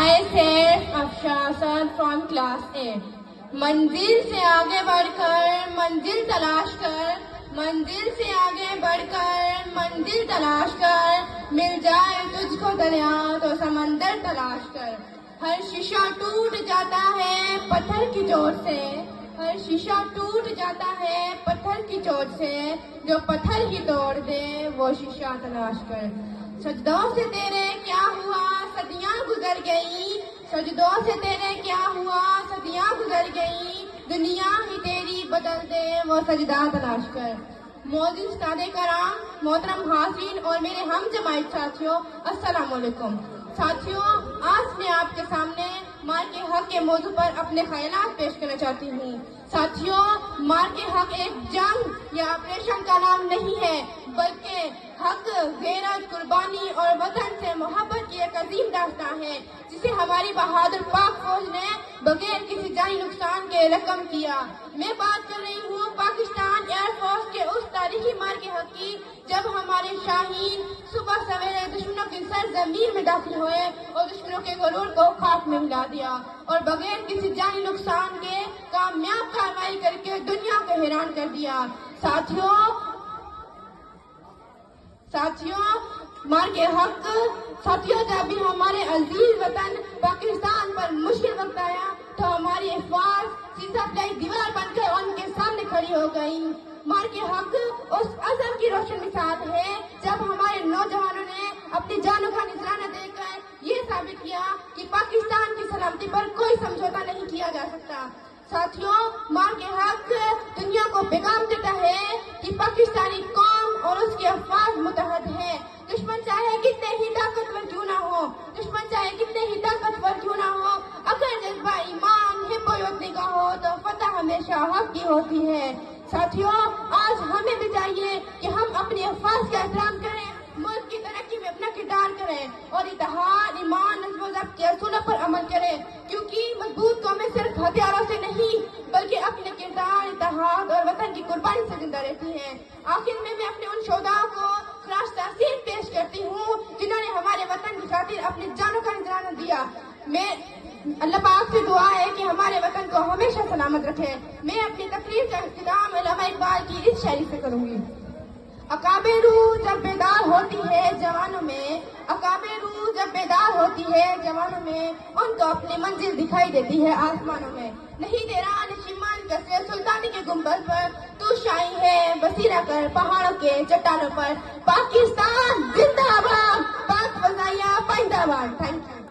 I said Afsha sir from class 8. मंजिल से आगे बढ़कर मंजिल तलाश कर, मंजिल से आगे बढ़कर मंजिल तलाश कर, मिल जाए तुझको दरिया तो समंदर तलाश कर। हर शीशा टूट जाता है पत्थर की चोट से, हर शीशा टूट जाता है पत्थर की चोट से, जो पत्थर ही तोड़ दे वो शीशा तलाश कर। सजदों से तेरे क्या हुआ सदियां गुजर गई, सजदों से तेरे क्या हुआ सदियां गुजर गई, दुनिया ही तेरी बदल दे वो सजदा तलाश कर। मौजूद उस्ताद कराम, मोहतरम हाज़रीन और मेरे हम जमात साथियों, अस्सलाम वालेकुम। साथियों, आज मैं आपके सामने मार के हक के मौजू पर अपने ख्यालात पेश करना चाहती हूँ। साथियों, मार के हक एक जंग या ऑपरेशन का नाम नहीं है, बल्कि हक, गैरत, कुर्बानी और वतन से मोहब्बत की एक अजीम दास्तान है, जिसे हमारी बहादुर पाक फौज ने बगैर किसी जानी नुकसान के रकम किया। मैं बात कर रही हूँ पाकिस्तान एयरफोर्स के उस तारीखी मार के हक की, जब हमारे शाहीन सुबह सवेरे दुश्मनों की सरजमीन में दाखिल हुए और दुश्मनों के गरूर को खाक में मिला दिया और बगैर किसी जानी नुकसान के कामयाब कार्रवाई करके दुनिया को हैरान कर दिया। साथियों, मार के हक साथियों, जब भी हमारे अजीज वतन पाकिस्तान पर मुश्किल वक्त आया तो हमारी अफवाज सीसा प्लाई दीवार बनकर उनके सामने खड़ी हो गई। मार के हक उस अज़म की रोशन मिसाल है जब हमारे नौजवानों ने अपनी जानों का निजराना देकर ये साबित किया कि पाकिस्तान की सलामती पर कोई समझौता नहीं किया जा सकता। साथियों, मार के हक दुनिया को पैगाम देता है कि पाकिस्तानी कौम और उसकी अफवाज मुतहद है। दुश्मन चाहे कितने ही ताकतवर क्यों ना हो, दुश्मन चाहे कितने ही ताकतवर क्यों ना हो, अगर जज्बा ईमान हिम्मत का हो तो फतह हमेशा हक की होती है। साथियों, आज हमें भी चाहिए कि हम अपनी अफवाज का एहतराम करें, मुल्क की तरक्की में अपना किरदार करें और इत्तेहाद, ईमान, नज़्म व ज़ब्त के असूलों पर अमल करें, क्योंकि मजबूत कौमें सिर्फ हथियारों से नहीं बल्कि अपने किरदार, इत्तेहाद और वतन की कुर्बानी से जिंदा रहती हैं। आखिर में मैं अपने उन शोधाओं को खराज तहसीन पेश करती हूँ जिन्होंने हमारे वतन की खातिर अपनी जानों का निजराना दिया। मैं अल्लाह पाक से दुआ है कि हमारे वतन को हमेशा सलामत रखे। मैं अपनी तकरीर का इख्तिताम अल्लामा इकबाल की इस शायरी से करूंगी। अकाबे रूह जब बेदार होती है जवानों में, अकाबे रूह जब बेदार होती है जवानों में, उनको अपनी मंजिल दिखाई देती है आसमानों में। नहीं तेरा नशीमान कसरे सुल्तानी के गुंबद पर, तू शाही है बसीरा कर पहाड़ों के चट्टानों पर। पाकिस्तान जिंदाबाद, पाक फजाइया पाइंदाबाद। Thank you.